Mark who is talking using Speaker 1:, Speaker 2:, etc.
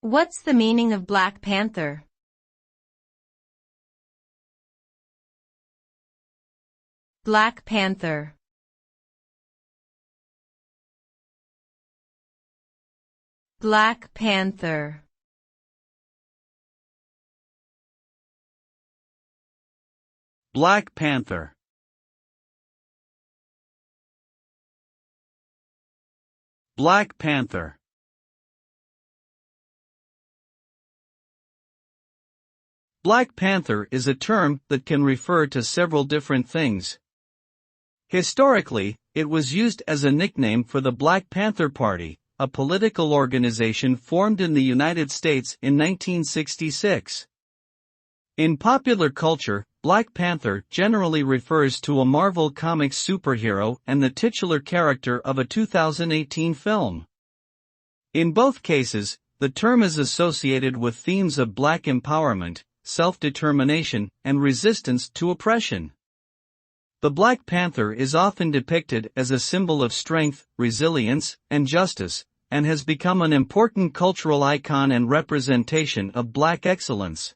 Speaker 1: What's the meaning of Black Panther? Black Panther. Black Panther.
Speaker 2: Black Panther. Black Panther. Black Panther is a term that can refer to several different things. Historically, it was used as a nickname for the Black Panther Party, a political organization formed in the United States in 1966. In popular culture, Black Panther generally refers to a Marvel Comics superhero and the titular character of a 2018 film. In both cases, the term is associated with themes of Black empowerment, self-determination, and resistance to oppression. The Black Panther is often depicted as a symbol of strength, resilience, and justice, and has become an important cultural icon and representation of Black excellence.